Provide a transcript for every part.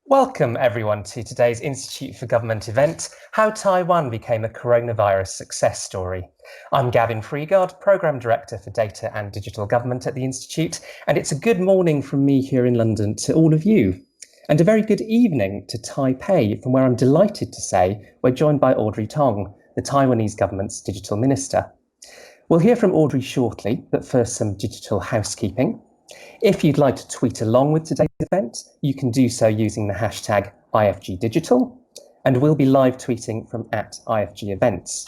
Welcome everyone to today's Institute for Government event, How Taiwan Became a Coronavirus Success Story. I'm Gavin Freegard, Programme Director for Data and Digital Government at the Institute, and it's a good morning from me here in London to all of you. And a very good evening to Taipei, from where I'm delighted to say we're joined by Audrey Tong, the Taiwanese government's digital minister. We'll hear from Audrey shortly, but first some digital housekeeping. If you'd like to tweet along with today's event, you can do so using the hashtag IFGDigital, and we'll be live tweeting from @IFGEvents.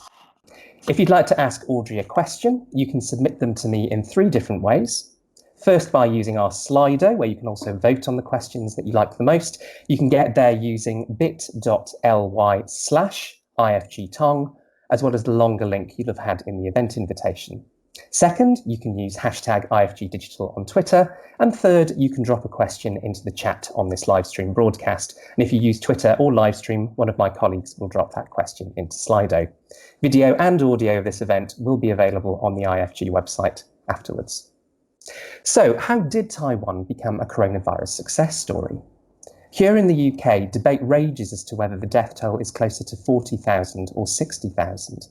If you'd like to ask Audrey a question, you can submit them to me in 3 different ways. First, by using our Slido, where you can also vote on the questions that you like the most. You can get there using bit.ly/IFGTong, as well as the longer link you'll have had in the event invitation. Second, you can use hashtag IFGDigital on Twitter. And third, you can drop a question into the chat on this live stream broadcast. And if you use Twitter or livestream, one of my colleagues will drop that question into Slido. Video and audio of this event will be available on the IFG website afterwards. So, how did Taiwan become a coronavirus success story? Here in the UK, debate rages as to whether the death toll is closer to 40,000 or 60,000.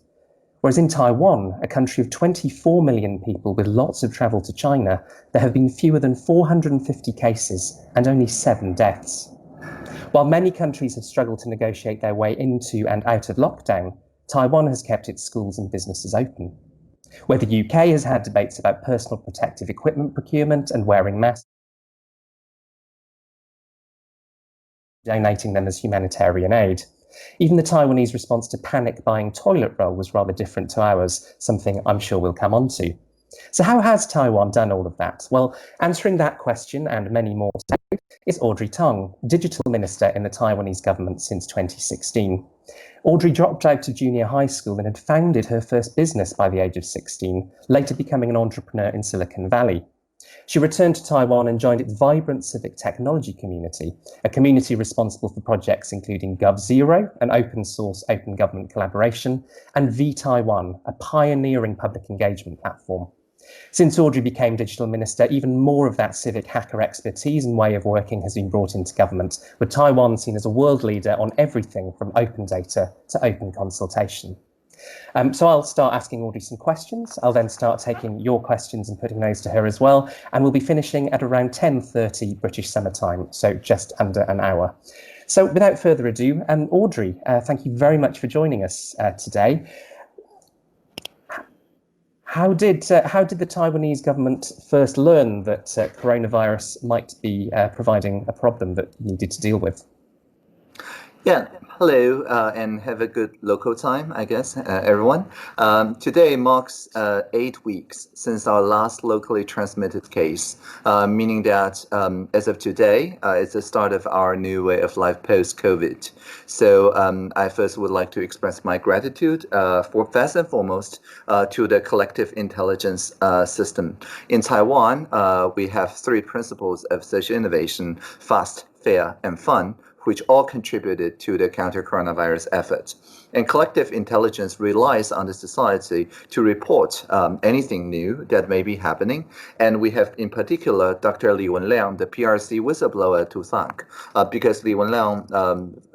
Whereas in Taiwan, a country of 24 million people with lots of travel to China, there have been fewer than 450 cases and only 7 deaths. While many countries have struggled to negotiate their way into and out of lockdown, Taiwan has kept its schools and businesses open. Where the UK has had debates about personal protective equipment procurement and wearing masks, donating them as humanitarian aid. Even the Taiwanese response to panic buying toilet roll was rather different to ours, something I'm sure we'll come on to. So how has Taiwan done all of that? Well, answering that question and many more today is Audrey Tong, Digital Minister in the Taiwanese government since 2016. Audrey dropped out of junior high school and had founded her first business by the age of 16, later becoming an entrepreneur in Silicon Valley. She returned to Taiwan and joined its vibrant civic technology community, a community responsible for projects including GovZero, an open source open government collaboration, and vTaiwan, a pioneering public engagement platform. Since Audrey became digital minister, even more of that civic hacker expertise and way of working has been brought into government, with Taiwan seen as a world leader on everything from open data to open consultation. So I'll start asking Audrey some questions. I'll then start taking your questions and putting those to her as well. And we'll be finishing at around 10:30 British summer time, so just under an hour. So without further ado, Audrey, thank you very much for joining us today. How did the Taiwanese government first learn that coronavirus might be providing a problem that you needed to deal with? Yeah, hello, and have a good local time, I guess, everyone. Today marks 8 weeks since our last locally transmitted case, meaning that as of today, it's the start of our new way of life post-COVID. So I first would like to express my gratitude, first and foremost, to the collective intelligence system. In Taiwan, we have 3 principles of social innovation: fast, fair, and fun, which all contributed to the counter-coronavirus effort. And collective intelligence relies on the society to report anything new that may be happening. And we have, in particular, Dr. Li Wenliang, the PRC whistleblower, to thank, because Li Wenliang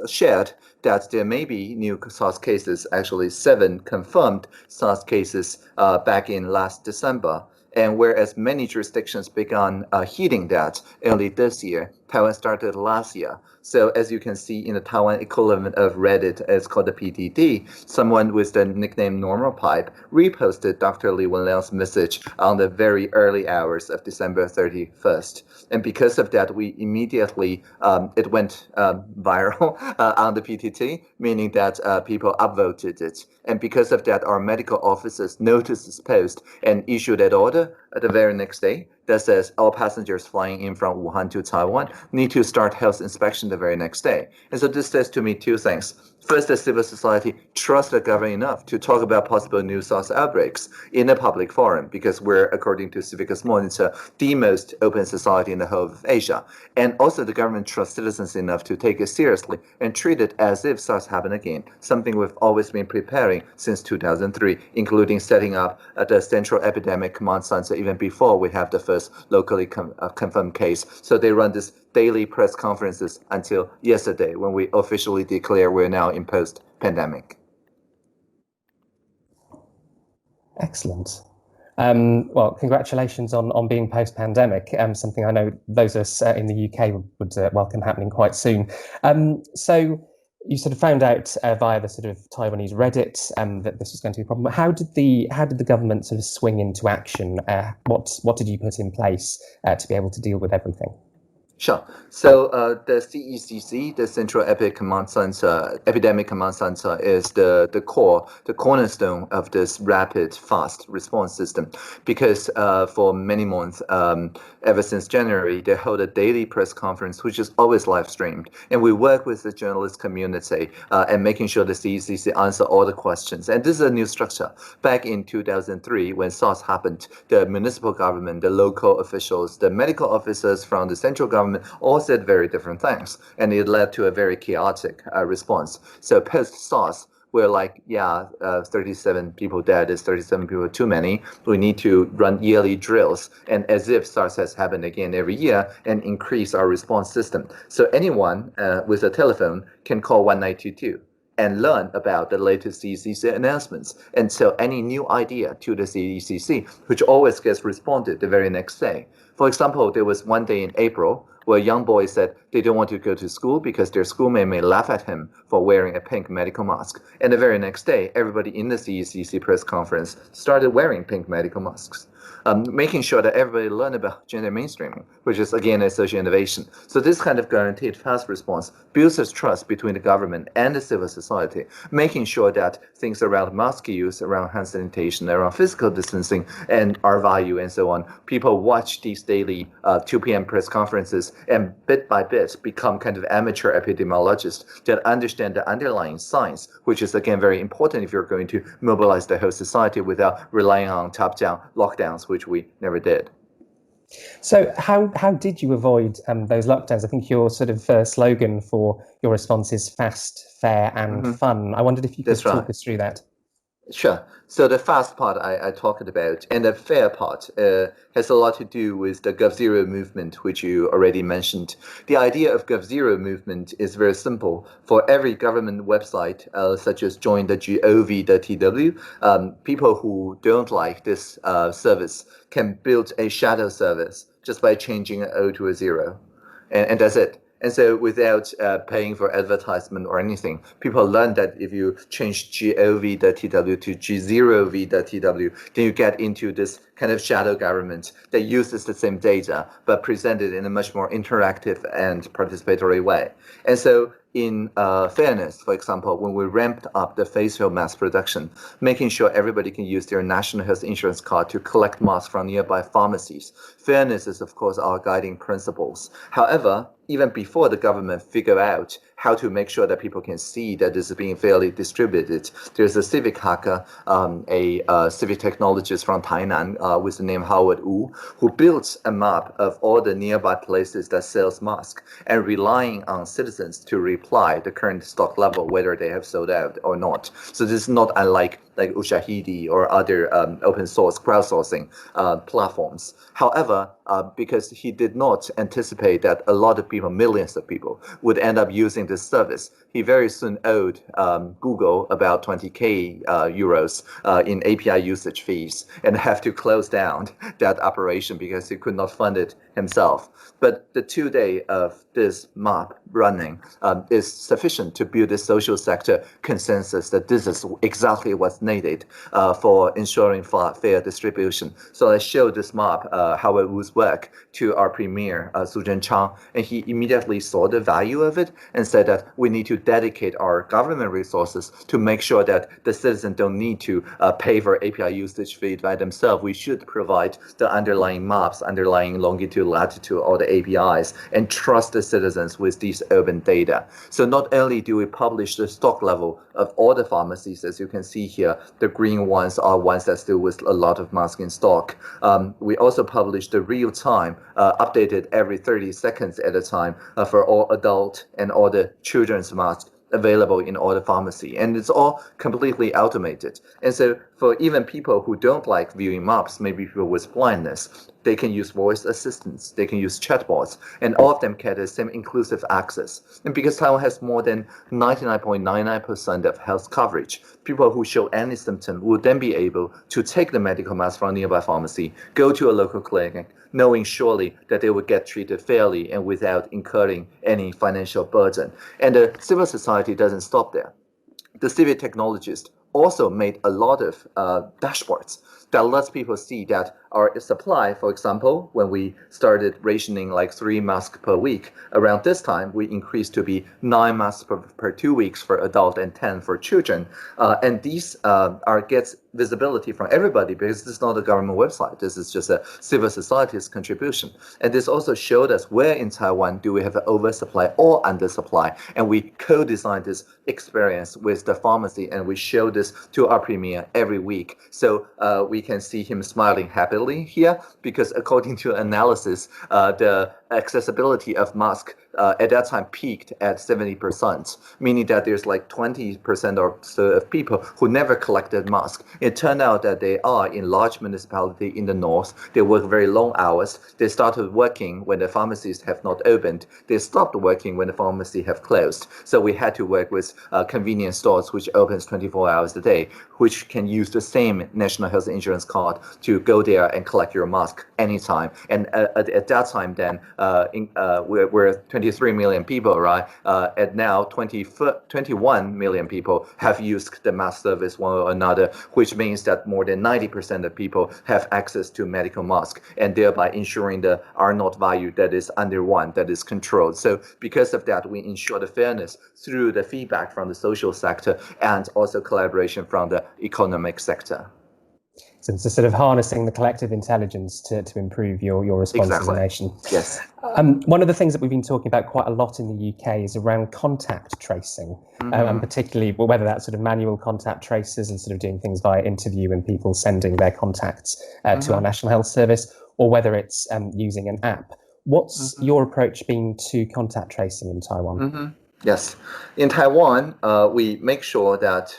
shared that there may be new SARS cases, actually 7 confirmed SARS cases back in last December. And whereas many jurisdictions began heeding that early this year, Taiwan started last year. So as you can see in the Taiwan equivalent of Reddit, it's called the PTT, someone with the nickname Normal Pipe reposted Dr. Li Wenliang's message on the very early hours of December 31st. And because of that, we immediately, it went viral on the PTT, meaning that people upvoted it. And because of that, our medical officers noticed this post and issued that order the very next day that says all passengers flying in from Wuhan to Taiwan need to start health inspection the very next day. And so this says to me 2 things. First, that civil society trusts the government enough to talk about possible new SARS outbreaks in a public forum, because we're, according to Civicus Monitor, the most open society in the whole of Asia. And also the government trusts citizens enough to take it seriously and treat it as if SARS happened again, something we've always been preparing since 2003, including setting up the Central Epidemic Command Center even before we have the first locally confirmed case. So they run this daily press conferences until yesterday when we officially declare we're now in post-pandemic. Excellent. Well, congratulations on being post-pandemic, something I know those of us in the UK would welcome happening quite soon. So you sort of found out via the sort of Taiwanese Reddit that this was going to be a problem. How did the government sort of swing into action? What did you put in place to be able to deal with everything? Sure. So the CECC, the Central Epidemic Command Center, is the cornerstone of this rapid, fast response system. Because for many months, ever since January, they hold a daily press conference, which is always live streamed, and we work with the journalist community and making sure the CECC answer all the questions. And this is a new structure. Back in 2003, when SARS happened, the municipal government, the local officials, the medical officers from the central government all said very different things, and it led to a very chaotic response. So post-SARS, we're like, 37 people dead is 37 people too many. We need to run yearly drills, and as if SARS has happened again every year, and increase our response system. So anyone with a telephone can call 1922 and learn about the latest CECC announcements and tell any new idea to the CECC, which always gets responded the very next day. For example, there was one day in April where a young boy said they don't want to go to school because their schoolmate may laugh at him for wearing a pink medical mask. And the very next day, everybody in the CECC press conference started wearing pink medical masks. Making sure that everybody learn about gender mainstreaming, which is again a social innovation. So this kind of guaranteed fast response builds this trust between the government and the civil society, making sure that things around mask use, around hand sanitation, around physical distancing, and our value and so on, people watch these daily 2 p.m. press conferences and bit by bit become kind of amateur epidemiologists that understand the underlying science, which is again very important if you're going to mobilize the whole society without relying on top-down lockdowns, which we never did. So how did you avoid those lockdowns? I think your sort of slogan for your response is fast, fair, and fun. I wondered if you could talk us through that. Sure. So the fast part I talked about, and the fair part has a lot to do with the GovZero movement, which you already mentioned. The idea of GovZero movement is very simple. For every government website, such as join.gov.tw, people who don't like this service can build a shadow service just by changing an O to a zero. And that's it. And so without paying for advertisement or anything, people learn that if you change gov.tw to g0v.tw, then you get into this kind of shadow government that uses the same data, but presented in a much more interactive and participatory way. And so in fairness, for example, when we ramped up the face shield mask production, making sure everybody can use their national health insurance card to collect masks from nearby pharmacies. Fairness is, of course, our guiding principles. However, even before the government figure out how to make sure that people can see that this is being fairly distributed, there's a civic hacker, a civic technologist from Tainan with the name Howard Wu, who built a map of all the nearby places that sells masks and relying on citizens to reply the current stock level, whether they have sold out or not. So this is not unlike like Ushahidi or other open source crowdsourcing platforms. However, because he did not anticipate that a lot of people, millions of people, would end up using this service, he very soon owed Google about 20k euros in API usage fees and have to close down that operation because he could not fund it himself. But the 2 days of this map running is sufficient to build a social sector consensus that this is exactly what's needed for ensuring fair distribution. So I showed this map, how it would work, to our premier, Su Zhenchang, and he immediately saw the value of it and said that we need to dedicate our government resources to make sure that the citizens don't need to pay for API usage fee by themselves. We should provide the underlying maps, underlying longitude, latitude, all the APIs, and trust the citizens with these open data. So not only do we publish the stock level of all the pharmacies, as you can see here, the green ones are ones that still with a lot of masks in stock. We also publish the real-time, updated every 30 seconds at a time for all adult and all the children's masks available in all the pharmacy, and it's all completely automated. And so for even people who don't like viewing maps, maybe people with blindness, they can use voice assistants, they can use chatbots, and all of them get the same inclusive access. And because Taiwan has more than 99.99% of health coverage, people who show any symptom will then be able to take the medical mask from a nearby pharmacy, go to a local clinic, knowing surely that they would get treated fairly and without incurring any financial burden. And the civil society doesn't stop there. The civic technologist also made a lot of dashboards that lets people see that our supply, for example, when we started rationing like 3 masks per week, around this time we increased to be 9 masks per 2 weeks for adult and 10 for children. And these gets visibility from everybody because this is not a government website. This is just a civil society's contribution. And this also showed us where in Taiwan do we have an oversupply or undersupply. And we co-designed this experience with the pharmacy, and we show this to our premier every week. So we can see him smiling happily here because according to analysis, the accessibility of mask at that time peaked at 70%, meaning that there's like 20% or so of people who never collected masks. It turned out that they are in large municipality in the north. They work very long hours. They started working when the pharmacies have not opened. They stopped working when the pharmacy have closed. So we had to work with convenience stores which opens 24 hours a day, which can use the same national health insurance card to go there and collect your mask anytime. And at that time then, we're 23 million people, right? And now 21 million people have used the mask service one or another, which means that more than 90% of people have access to medical mask, and thereby ensuring the R0 value that is under 1, that is controlled. So because of that, we ensure the fairness through the feedback from the social sector and also collaboration from the economic sector. So it's sort of harnessing the collective intelligence to improve your response as a nation. Yes. One of the things that we've been talking about quite a lot in the UK is around contact tracing, and particularly whether that's sort of manual contact traces and sort of doing things via interview and people sending their contacts to our National Health Service, or whether it's using an app. What's your approach been to contact tracing in Taiwan? Yes. In Taiwan, we make sure that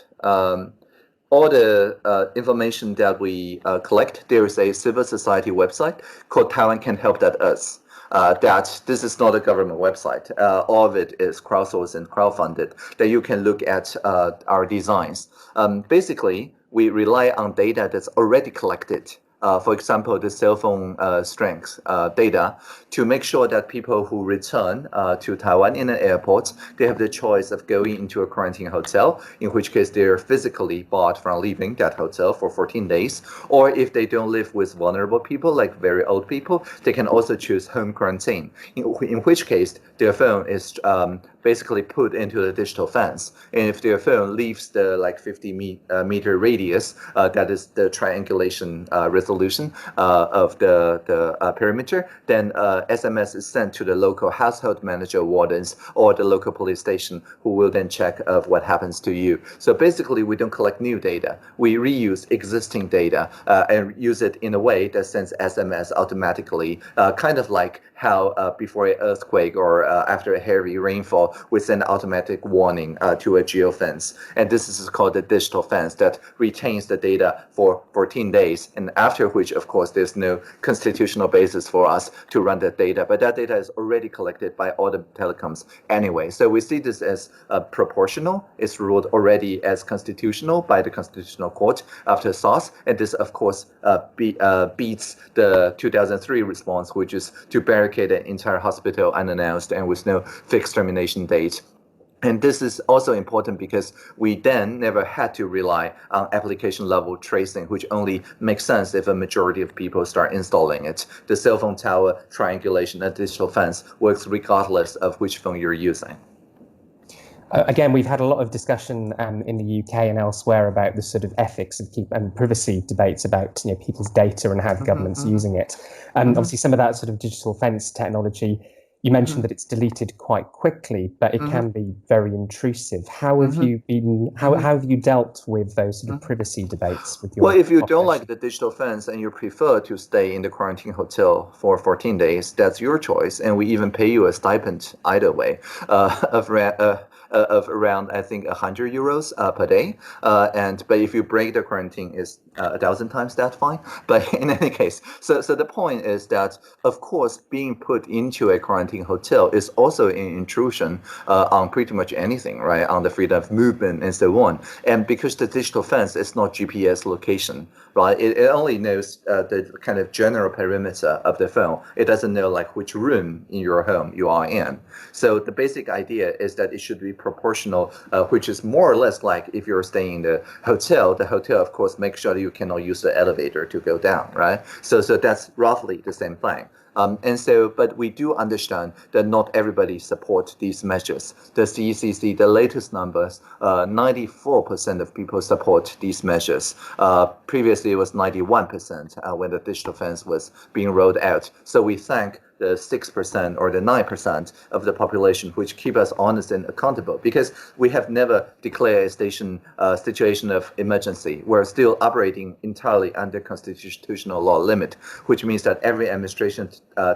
all the information that we collect, there is a civil society website called Taiwan Can Help That Us. That this is not a government website. All of it is crowdsourced and crowdfunded, that you can look at our designs. Basically, we rely on data that's already collected. For example, the cell phone strength data, to make sure that people who return to Taiwan in an airport, they have the choice of going into a quarantine hotel, in which case they're physically barred from leaving that hotel for 14 days. Or if they don't live with vulnerable people, like very old people, they can also choose home quarantine, in which case their phone is basically put into the digital fence. And if their phone leaves the like 50 meter radius, that is the triangulation resolution of the perimeter, then SMS is sent to the local household manager wardens or the local police station, who will then check of what happens to you. So basically, we don't collect new data. We reuse existing data and use it in a way that sends SMS automatically, kind of like how before an earthquake or after a heavy rainfall, we send automatic warning to a geofence. And this is called the digital fence that retains the data for 14 days. And after which, of course, there's no constitutional basis for us to run that data. But that data is already collected by all the telecoms anyway. So we see this as proportional. It's ruled already as constitutional by the Constitutional Court after SARS. And this, of course, beats the 2003 response, which is to barricade an entire hospital unannounced and with no fixed termination date. And this is also important because we then never had to rely on application level tracing, which only makes sense if a majority of people start installing it. The cell phone tower triangulation and digital fence works regardless of which phone you're using. Again, we've had a lot of discussion in the UK and elsewhere about the sort of ethics of and privacy debates about people's data and how the government's using it. Obviously, some of that sort of digital fence technology, you mentioned that it's deleted quite quickly, but it can be very intrusive. How have you been? How have you dealt with those sort of privacy debates with your? Well, if you don't like the digital fence and you prefer to stay in the quarantine hotel for 14 days, that's your choice, and we even pay you a stipend either way of of around, I think, 100 euros per day. But if you break the quarantine, is 1,000 times that fine. But in any case, so the point is that, of course, being put into a quarantine hotel is also an intrusion on pretty much anything, right? On the freedom of movement and so on. And because the digital fence is not GPS location, right? It only knows the kind of general perimeter of the phone. It doesn't know like which room in your home you are in. So the basic idea is that it should be proportional, which is more or less like if you're staying in the hotel, of course, make sure that you cannot use the elevator to go down, right? So that's roughly the same thing. But we do understand that not everybody supports these measures. The CECC, the latest numbers, 94% of people support these measures. Previously, it was 91% when the digital fence was being rolled out. So we thank the 6% or the 9% of the population, which keep us honest and accountable, because we have never declared a situation of emergency. We're still operating entirely under constitutional law limit, which means that every administration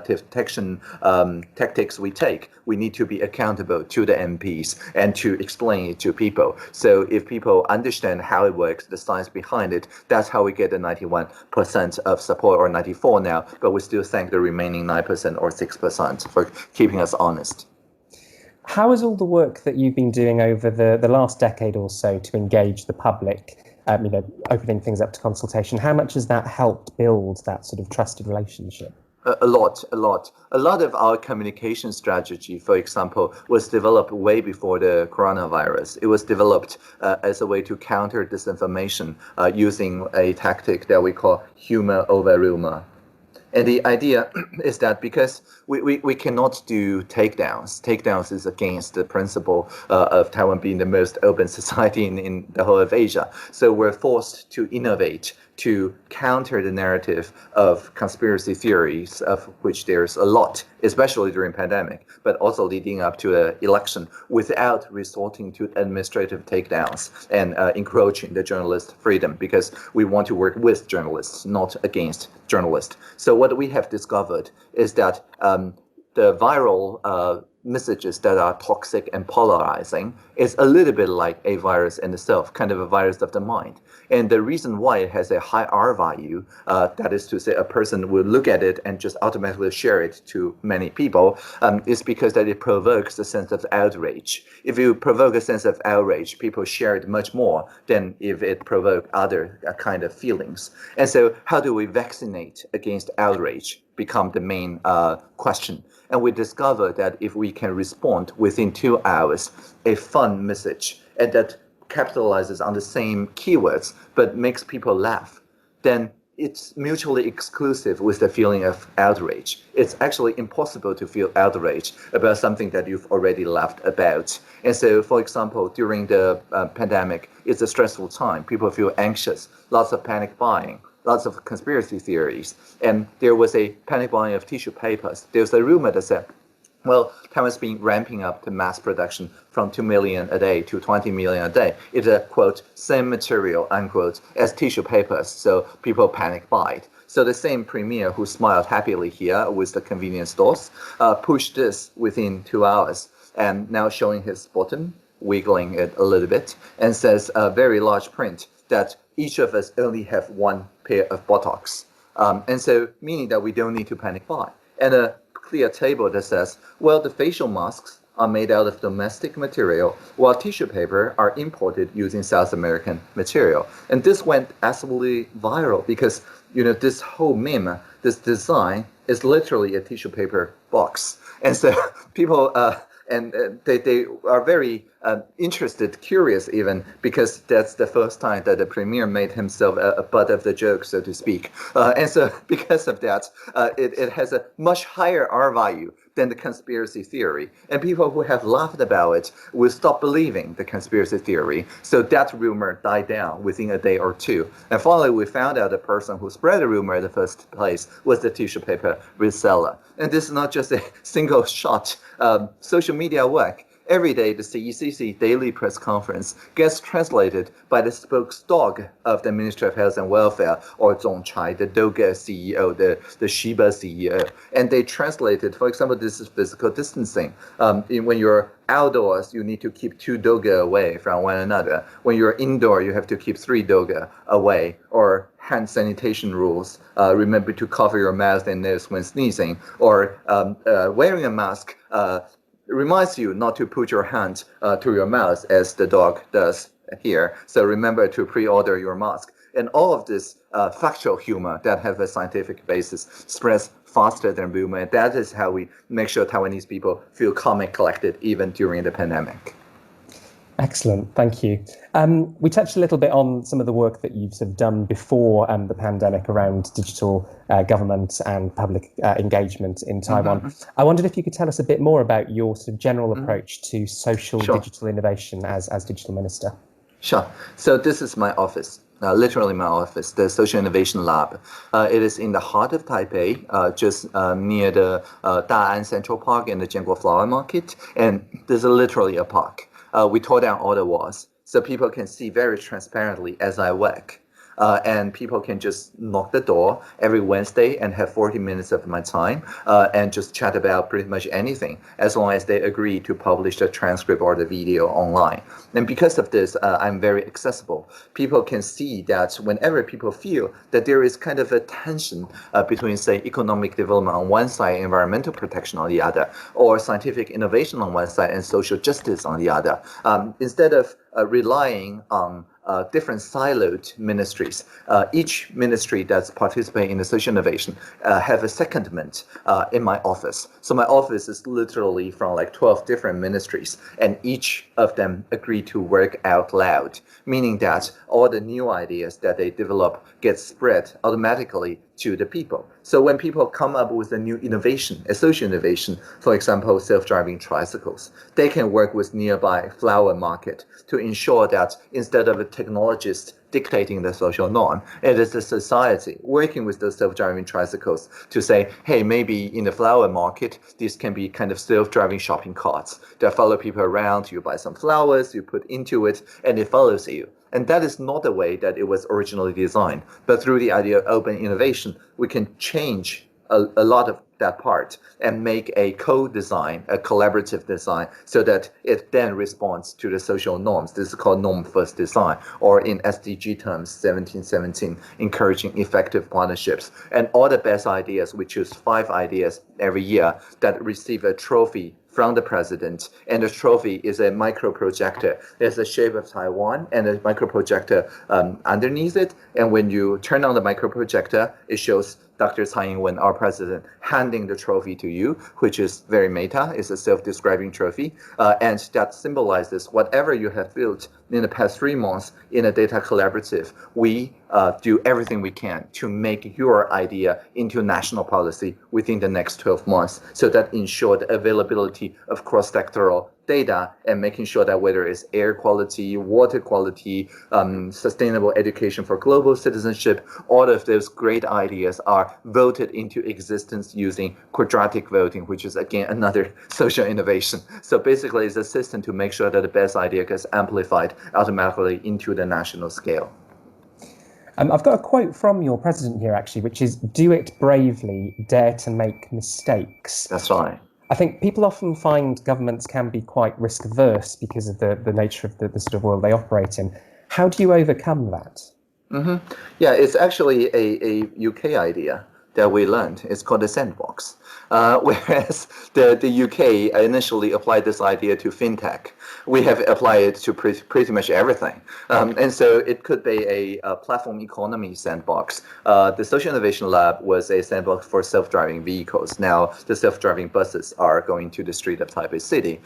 detection tactics we take, we need to be accountable to the MPs and to explain it to people. So if people understand how it works, the science behind it, that's how we get the 91% of support, or 94 now, but we still thank the remaining 9% or 6% for keeping us honest. How has all the work that you've been doing over the last decade or so to engage the public, opening things up to consultation, how much has that helped build that sort of trusted relationship? A lot. A lot of our communication strategy, for example, was developed way before the coronavirus. It was developed as a way to counter disinformation using a tactic that we call humor over rumor. And the idea is that because we cannot do takedowns is against the principle of Taiwan being the most open society in the whole of Asia. So we're forced to innovate to counter the narrative of conspiracy theories, of which there's a lot, especially during pandemic, but also leading up to an election, without resorting to administrative takedowns and encroaching the journalist freedom, because we want to work with journalists, not against journalists. So what we have discovered is that the viral messages that are toxic and polarizing is a little bit like a virus in itself, kind of a virus of the mind. And the reason why it has a high R value, that is to say a person will look at it and just automatically share it to many people, is because that it provokes a sense of outrage. If you provoke a sense of outrage, people share it much more than if it provoked other kind of feelings. And so how do we vaccinate against outrage become the main question. And we discovered that if we can respond within 2 hours, a fun message, and that capitalizes on the same keywords, but makes people laugh, then it's mutually exclusive with the feeling of outrage. It's actually impossible to feel outrage about something that you've already laughed about. And so, for example, during the pandemic, it's a stressful time. People feel anxious, lots of panic buying, lots of conspiracy theories. And there was a panic buying of tissue papers. There's a rumor that said, well, Taiwan's been ramping up the mass production from 2 million a day to 20 million a day. It's a, quote, same material, unquote, as tissue papers, so people panic buy it. So the same premier who smiled happily here with the convenience stores pushed this within 2 hours, and now showing his bottom, wiggling it a little bit, and says a very large print that each of us only have one pair of buttocks. And so meaning that we don't need to panic buy. And a clear table that says, well, the facial masks are made out of domestic material, while tissue paper are imported using South American material. And this went absolutely viral because, you know, this whole meme, this design is literally a tissue paper box. And so people, they are very interested, curious even, because that's the first time that the premier made himself a butt of the joke, so to speak. And so because of that, it has a much higher R value than the conspiracy theory. And people who have laughed about it will stop believing the conspiracy theory. So that rumor died down within a day or two. And finally, we found out the person who spread the rumor in the first place was the tissue paper reseller. And this is not just a single shot social media work. every day the CECC daily press conference gets translated by the spokesdog of the Ministry of Health and Welfare, or Zongchai, the Doga CEO, the Shiba CEO. And they translated, for example, this is physical distancing. When you're outdoors, you need to keep 2 doga away from one another. When you're indoor, you have to keep 3 doga away. Or hand sanitation rules. Remember to cover your mouth and nose when sneezing. Or wearing a mask reminds you not to put your hand to your mouth as the dog does here. So remember to pre-order your mask. And all of this factual humor that have a scientific basis spreads faster than rumor. And that is how we make sure Taiwanese people feel calm and collected even during the pandemic. Excellent, thank you. We touched a little bit on some of the work that you've sort of done before the pandemic around digital government and public engagement in Taiwan. Mm-hmm. I wondered if you could tell us a bit more about your sort of general approach to social digital innovation as digital minister. Sure. So this is my office. Literally my office, the Social Innovation Lab. It is in the heart of Taipei, just near the Da'an Central Park and the Jianguo Flower Market. And there's literally a park. We tore down all the walls so people can see very transparently as I work. And people can just knock the door every Wednesday and have 40 minutes of my time and just chat about pretty much anything as long as they agree to publish the transcript or the video online. And because of this, I'm very accessible. People can see that whenever people feel that there is kind of a tension between, say, economic development on one side, environmental protection on the other, or scientific innovation on one side and social justice on the other, instead of relying on different siloed ministries. Each ministry that's participating in the social innovation have a secondment in my office. So my office is literally from like 12 different ministries, and each of them agree to work out loud, meaning that all the new ideas that they develop get spread automatically to the people. So when people come up with a new innovation, a social innovation, for example, self-driving tricycles, they can work with nearby flower market to ensure that instead of a technologist dictating the social norm, it is the society working with those self-driving tricycles to say, hey, maybe in the flower market, this can be kind of self-driving shopping carts that follow people around. You buy some flowers, you put into it, and it follows you. And that is not the way that it was originally designed. But through the idea of open innovation, we can change a lot of that part and make a co-design, a collaborative design, so that it then responds to the social norms. This is called norm-first design, or in SDG terms, 1717, encouraging effective partnerships. And all the best ideas, we choose 5 ideas every year that receive a trophy from the president, and the trophy is a micro projector. There's the shape of Taiwan and a micro projector underneath it. And when you turn on the micro projector, it shows Dr. Tsai Ing-wen, our president, handing the trophy to you, which is very meta. It's a self-describing trophy, and that symbolizes whatever you have built in the past 3 months in a data collaborative. We do everything we can to make your idea into national policy within the next 12 months, so that ensure the availability of cross-sectoral data and making sure that whether it's air quality, water quality, sustainable education for global citizenship, all of those great ideas are voted into existence using quadratic voting, which is, again, another social innovation. So basically, it's a system to make sure that the best idea gets amplified automatically into the national scale. I've got a quote from your president here, actually, which is, "Do it bravely, dare to make mistakes." That's right. I think people often find governments can be quite risk averse because of the nature of the sort of world they operate in. How do you overcome that? Mm-hmm. Yeah, it's actually a UK idea that we learned. It's called the sandbox. Whereas the UK initially applied this idea to fintech, we have applied it to pretty much everything. And so it could be a platform economy sandbox. The Social Innovation Lab was a sandbox for self-driving vehicles. Now the self-driving buses are going to the street of Taipei City.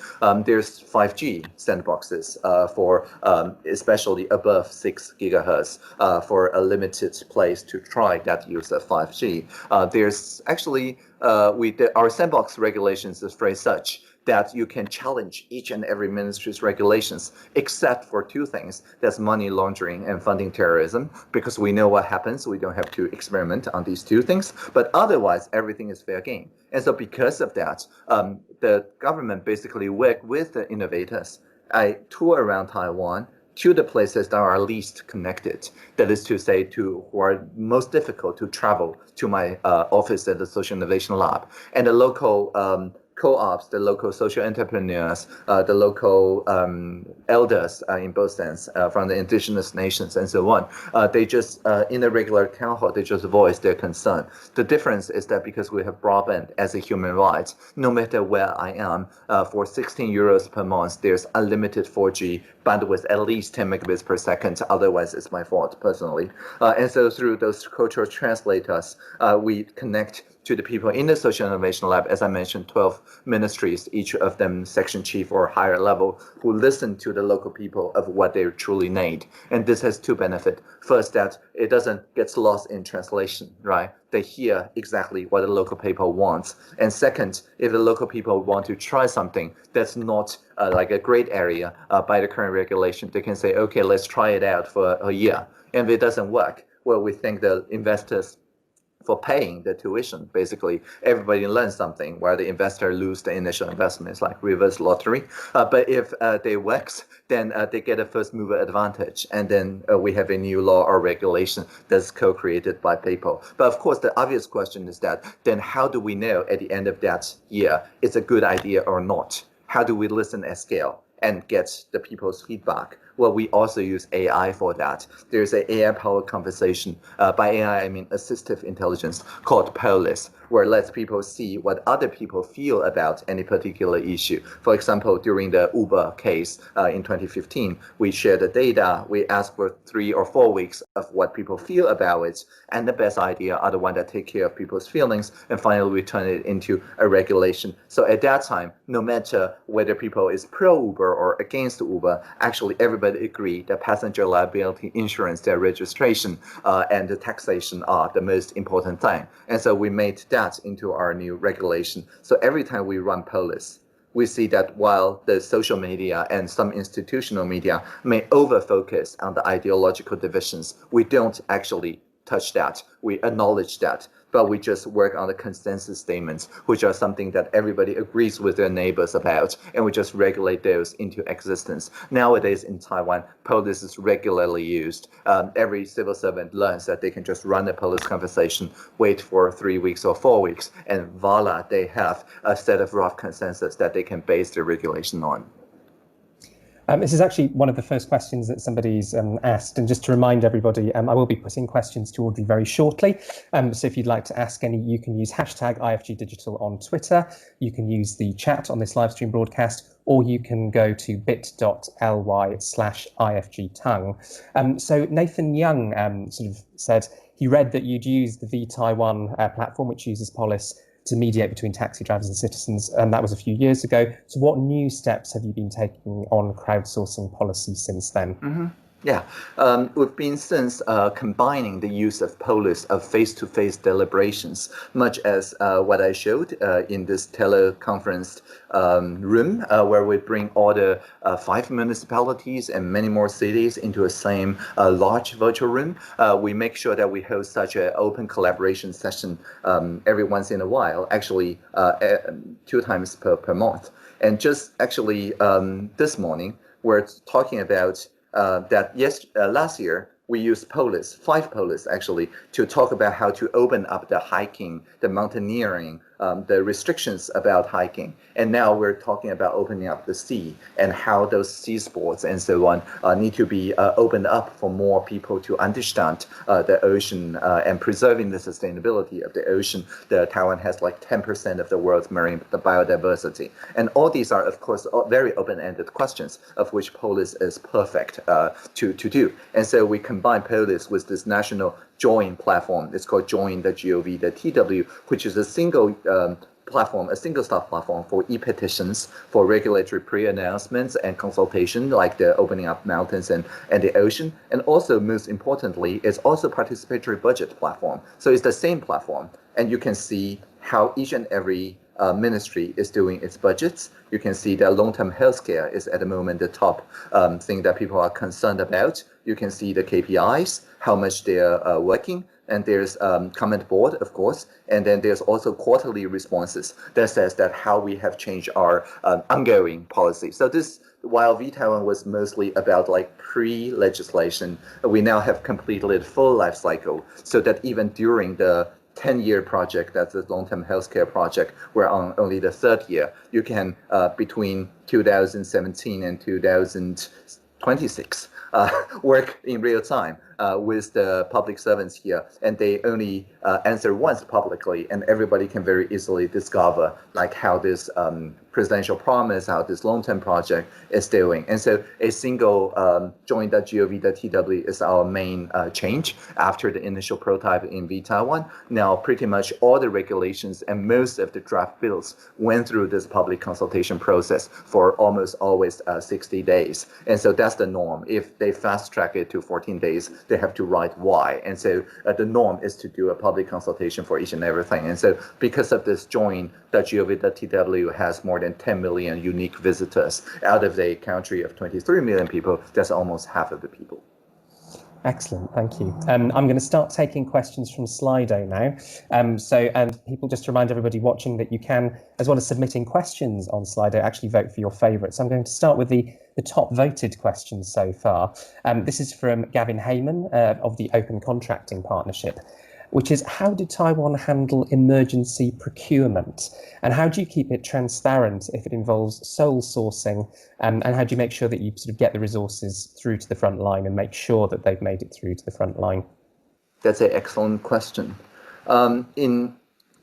There's 5G sandboxes for especially above 6 gigahertz for a limited place to try that use of 5G. There's actually our sandbox regulations is phrased such that you can challenge each and every ministry's regulations, except for two things. That's money laundering and funding terrorism, because we know what happens. We don't have to experiment on these two things. But otherwise, everything is fair game. And so because of that, the government basically work with the innovators. I tour around Taiwan to the places that are least connected. That is to say, to who are most difficult to travel to my office at the Social Innovation Lab. And the local co-ops, the local social entrepreneurs, the local elders in both sense, from the indigenous nations and so on, they just, in a regular town hall, they just voice their concern. The difference is that because we have broadband as a human right, no matter where I am, for 16 euros per month, there's unlimited 4G bandwidth, at least 10 megabits per second. Otherwise, it's my fault personally. And so through those cultural translators, we connect to the people in the Social Innovation Lab, as I mentioned, 12 ministries, each of them section chief or higher level, who listen to the local people of what they truly need. And this has two benefits. First, that it doesn't get lost in translation, right? They hear exactly what the local people wants. And second, if the local people want to try something that's not like a great area by the current regulation, they can say, okay, let's try it out for a year. And if it doesn't work, well, we thank the investors for paying the tuition. Basically, everybody learns something where the investor lose the initial investment. It's like reverse lottery. But if they works, then they get a first mover advantage. And then we have a new law or regulation that's co-created by people. But of course, the obvious question is that then how do we know at the end of that year it's a good idea or not? How do we listen at scale and get the people's feedback? Well, we also use AI for that. There's an AI-powered conversation. By AI, I mean assistive intelligence called Polis, where it lets people see what other people feel about any particular issue. For example, during the Uber case in 2015, we shared the data. We asked for 3 or 4 weeks of what people feel about it, and the best idea are the ones that take care of people's feelings, and finally we turn it into a regulation. So at that time, no matter whether people is pro-Uber or against Uber, actually everybody agree that passenger liability insurance, their registration, and the taxation are the most important thing. And so we made that into our new regulation. So every time we run Polis, we see that while the social media and some institutional media may over-focus on the ideological divisions, we don't actually touch that. We acknowledge that, but we just work on the consensus statements, which are something that everybody agrees with their neighbors about, and we just regulate those into existence. Nowadays in Taiwan, Polis is regularly used. Every civil servant learns that they can just run a Polis conversation, wait for 3 weeks or 4 weeks, and voila, they have a set of rough consensus that they can base their regulation on. This is actually one of the first questions that somebody's asked. And just to remind everybody, I will be putting questions to Audrey very shortly. So if you'd like to ask any, you can use hashtag IFGDigital on Twitter. You can use the chat on this live stream broadcast, or you can go to bit.ly/IFGtongue. So Nathan Young sort of said he read that you'd use the V-Taiwan platform, which uses Polis to mediate between taxi drivers and citizens, and that was a few years ago. So what new steps have you been taking on crowdsourcing policy since then? Mm-hmm. Yeah, we've been since combining the use of Polis of face-to-face deliberations, much as what I showed in this teleconference room, where we bring all the 5 municipalities and many more cities into a same large virtual room. We make sure that we host such an open collaboration session every once in a while, actually 2 times per month. And just actually this morning, we're talking about that last year we used Polis, 5 Polis actually, to talk about how to open up the hiking, the mountaineering, the restrictions about hiking. And now we're talking about opening up the sea and how those sea sports and so on need to be opened up for more people to understand the ocean and preserving the sustainability of the ocean. Taiwan has like 10% of the world's marine biodiversity. And all these are, of course, very open-ended questions, of which Polis is perfect to do. And so we combine Polis with this national Join platform. It's called Join, the GOV, the TW, which is a single platform, a single stop platform for e-petitions, for regulatory pre-announcements and consultation, like the opening up mountains and the ocean. And also, most importantly, it's also participatory budget platform. So it's the same platform, and you can see how each and every ministry is doing its budgets. You can see that long-term healthcare is at the moment the top thing that people are concerned about. You can see the KPIs, how much they're working, and there's comment board, of course, and then there's also quarterly responses that says that how we have changed our ongoing policy. So this, while V-Taiwan was mostly about like pre-legislation, we now have completed full life cycle, so that even during the 10-year project, that's the long-term healthcare project, we're on only the third year. You can, between 2017 and 2026, work in real time with the public servants here, and they only answer once publicly, and everybody can very easily discover like how this presidential promise, how this long-term project is doing. And so a single join.gov.tw is our main change after the initial prototype in V-Taiwan. Now, pretty much all the regulations and most of the draft bills went through this public consultation process for almost always 60 days. And so that's the norm. If they fast track it to 14 days, they have to write why. And so the norm is to do a public consultation for each and everything. And so because of this join.gov.tw has more than 10 million unique visitors out of a country of 23 million people, that's almost half of the people. Excellent, thank you. I'm going to start taking questions from Slido now. And people, just to remind everybody watching that you can, as well as submitting questions on Slido, actually vote for your favourites. I'm going to start with the top voted questions so far. This is from Gavin Heyman of the Open Contracting Partnership, which is, how did Taiwan handle emergency procurement? And how do you keep it transparent if it involves sole sourcing? And how do you make sure that you sort of get the resources through to the front line and make sure that they've made it through to the front line? That's an excellent question. In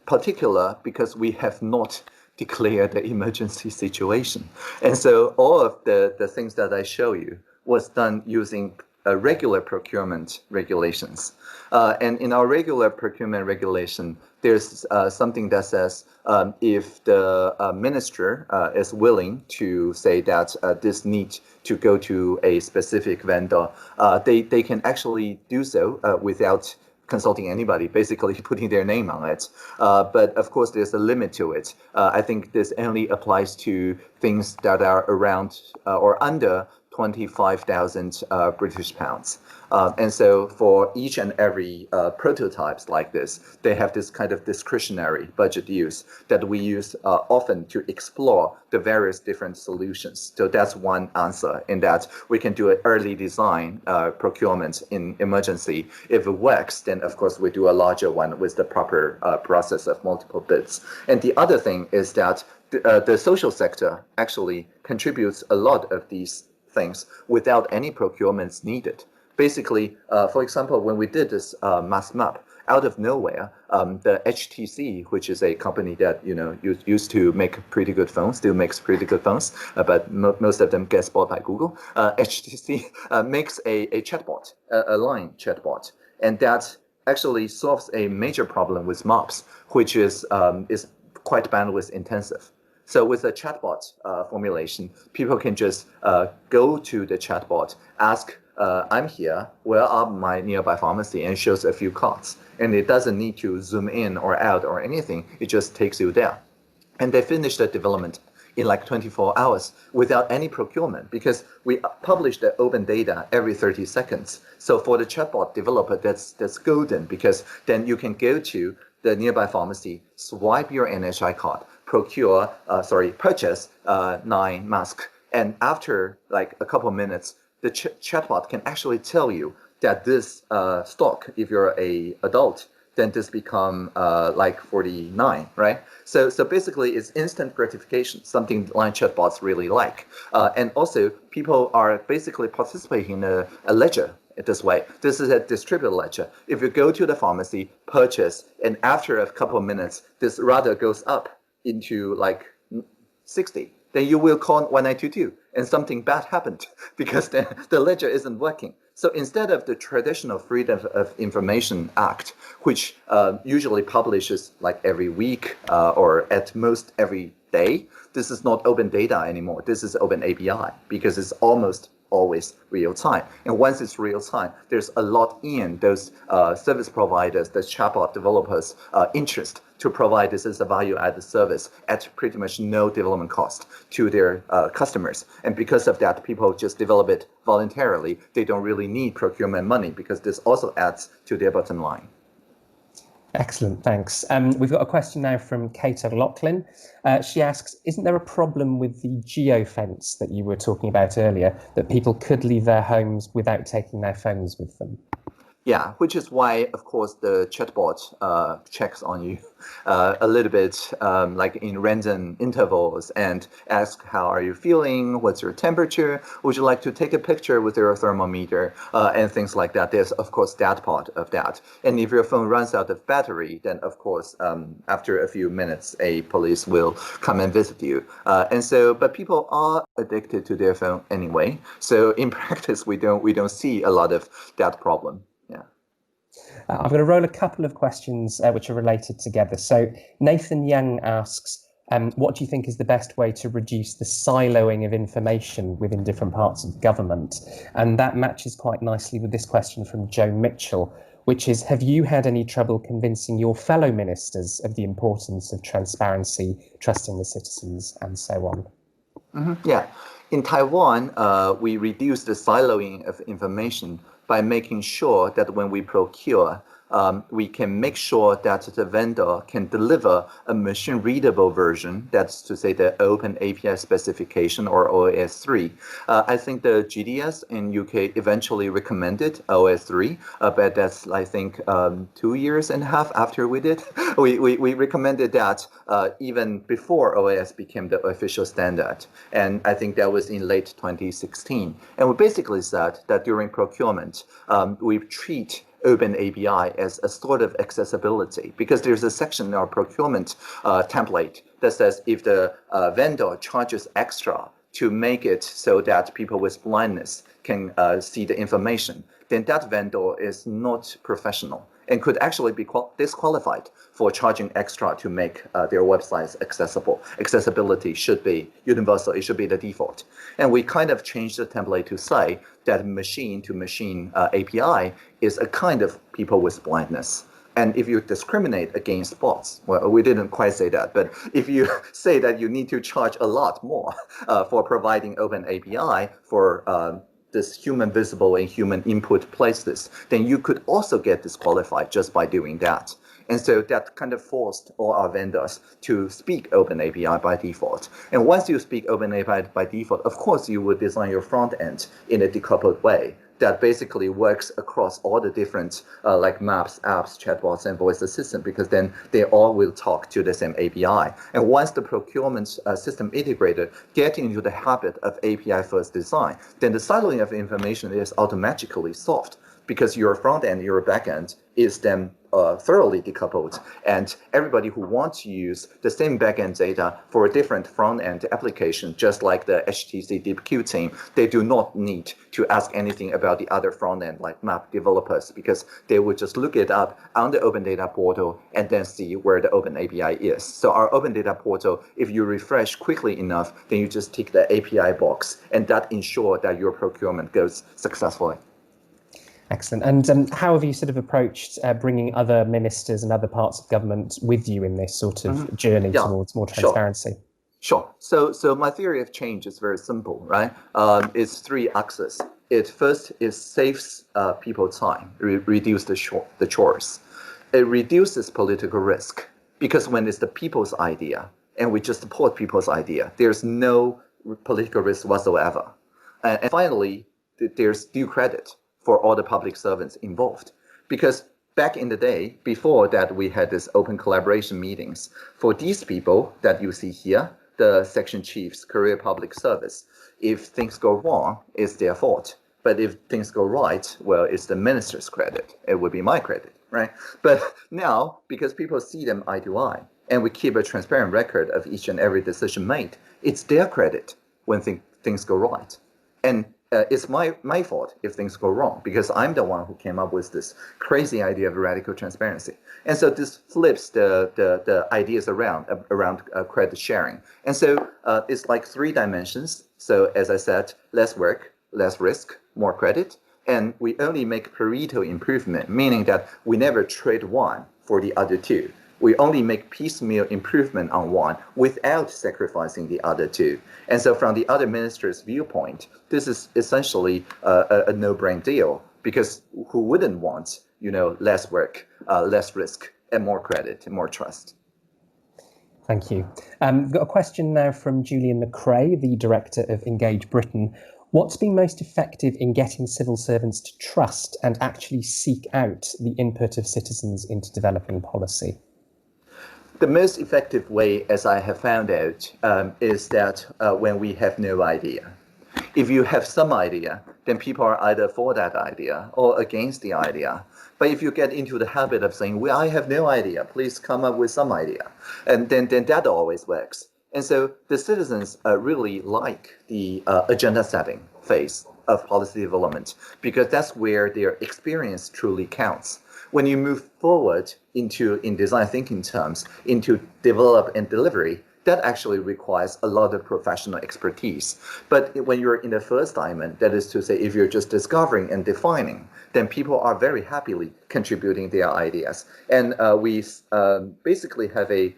particular, because we have not declared the emergency situation. And so all of the things that I show you was done using regular procurement regulations. And in our regular procurement regulation, there's something that says if the minister is willing to say that this needs to go to a specific vendor, they can actually do so without consulting anybody, basically putting their name on it. But of course, there's a limit to it. I think this only applies to things that are around or under 25,000 British pounds. And so for each and every prototypes like this, they have this kind of discretionary budget use that we use often to explore the various different solutions. So that's one answer, in that we can do an early design procurement in emergency. If it works, then of course we do a larger one with the proper process of multiple bids. And the other thing is that the social sector actually contributes a lot of these things without any procurements needed. Basically, for example, when we did this mass map, out of nowhere, the HTC, which is a company that used to make pretty good phones, still makes pretty good phones, but most of them get bought by Google. HTC makes a chatbot, a line chatbot, and that actually solves a major problem with maps, which is quite bandwidth intensive. So with a chatbot formulation, people can just go to the chatbot, ask, I'm here, where are my nearby pharmacy, and shows a few cards. And it doesn't need to zoom in or out or anything, it just takes you there. And they finished the development in like 24 hours without any procurement, because we publish the open data every 30 seconds. So for the chatbot developer, that's golden, because then you can go to the nearby pharmacy, swipe your NHI card, purchase 9 masks, and after like a couple of minutes, the chatbot can actually tell you that this stock, if you're a adult, then this become like 49, right? So basically, it's instant gratification, something line chatbots really like, and also people are basically participating in a ledger. This way, this is a distributed ledger. If you go to the pharmacy, purchase, and after a couple of minutes, this rather goes up into like 60, then you will call 1922 and something bad happened because the ledger isn't working. So instead of the traditional Freedom of Information Act, which usually publishes like every week or at most every day, this is not open data anymore. This is open API because it's almost always real time. And once it's real time, there's a lot in those service providers, the chatbot developers' interest to provide this as a value-added service at pretty much no development cost to their customers. And because of that, people just develop it voluntarily. They don't really need procurement money because this also adds to their bottom line. Excellent, thanks. We've got a question now from Kate O'Loughlin. She asks, isn't there a problem with the geofence that you were talking about earlier, that people could leave their homes without taking their phones with them? Yeah, which is why, of course, the chatbot checks on you a little bit like in random intervals and ask, how are you feeling? What's your temperature? Would you like to take a picture with your thermometer? And things like that. There's, of course, that part of that. And if your phone runs out of battery, then, of course, after a few minutes, a police will come and visit you. But people are addicted to their phone anyway. So in practice, we don't see a lot of that problem. I'm going to roll a couple of questions which are related together. So Nathan Young asks, what do you think is the best way to reduce the siloing of information within different parts of government? And that matches quite nicely with this question from Joe Mitchell, which is, have you had any trouble convincing your fellow ministers of the importance of transparency, trusting the citizens, and so on? Yeah. In Taiwan, we reduce the siloing of information by making sure that when we procure, we can make sure that the vendor can deliver a machine-readable version, that's to say the Open API specification or OAS 3. I think the GDS in UK eventually recommended OAS 3, but that's, I think, 2.5 years after we did. We recommended that even before OAS became the official standard. And I think that was in late 2016. And we basically said that during procurement, we treat Open API as a sort of accessibility, because there's a section in our procurement template that says if the vendor charges extra to make it so that people with blindness can see the information, then that vendor is not professional and could actually be disqualified for charging extra to make their websites accessible. Accessibility should be universal. It should be the default. And we kind of changed the template to say that machine-to-machine API is a kind of people with blindness. And if you discriminate against bots, well, we didn't quite say that, but if you say that you need to charge a lot more for providing Open API for this human visible and human input places, then you could also get disqualified just by doing that. And so that kind of forced all our vendors to speak Open API by default. And once you speak Open API by default, of course, you would design your front end in a decoupled way that basically works across all the different like maps, apps, chatbots, and voice assistant, because then they all will talk to the same API. And once the procurement system integrator get into the habit of API first design, then the siloing of information is automatically solved, because your front end, your back end is then thoroughly decoupled, and everybody who wants to use the same backend data for a different front-end application, just like the HTC DeepQ team, they do not need to ask anything about the other front-end like map developers, because they would just look it up on the Open Data Portal and then see where the Open API is. So our Open Data Portal, if you refresh quickly enough, then you just tick the API box, and that ensures that your procurement goes successfully. Excellent. And how have you sort of approached bringing other ministers and other parts of government with you in this sort of journey towards more transparency? Sure. So my theory of change is very simple, right? It's 3 axes. It first is saves people time, reduce the chores. It reduces political risk, because when it's the people's idea and we just support people's idea, there's no political risk whatsoever. And finally, there's due credit for all the public servants involved. Because back in the day, before that we had this open collaboration meetings, for these people that you see here, the section chiefs, career public service, if things go wrong, it's their fault. But if things go right, well, it's the minister's credit. It would be my credit, right? But now, because people see them eye to eye, and we keep a transparent record of each and every decision made, it's their credit when things go right. And it's my fault if things go wrong because I'm the one who came up with this crazy idea of radical transparency. And so this flips the ideas around credit sharing. And so it's like 3 dimensions. So as I said, less work, less risk, more credit. And we only make Pareto improvement, meaning that we never trade one for the other 2. We only make piecemeal improvement on one without sacrificing the other 2. And so from the other minister's viewpoint, this is essentially a no-brain deal because who wouldn't want, less work, less risk, and more credit, and more trust? Thank you. We've got a question now from Julian McRae, the director of Engage Britain. What's been most effective in getting civil servants to trust and actually seek out the input of citizens into developing policy? The most effective way, as I have found out, is that when we have no idea. If you have some idea, then people are either for that idea or against the idea. But if you get into the habit of saying, well, I have no idea, please come up with some idea, and then that always works. And so the citizens really like the agenda setting phase of policy development because that's where their experience truly counts. When you move forward in design thinking terms, into develop and delivery, that actually requires a lot of professional expertise. But when you're in the first diamond, that is to say, if you're just discovering and defining, then people are very happily contributing their ideas. And we basically have a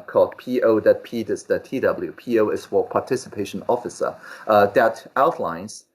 called PO.P.TW. PO is for Participation Officer, that outlines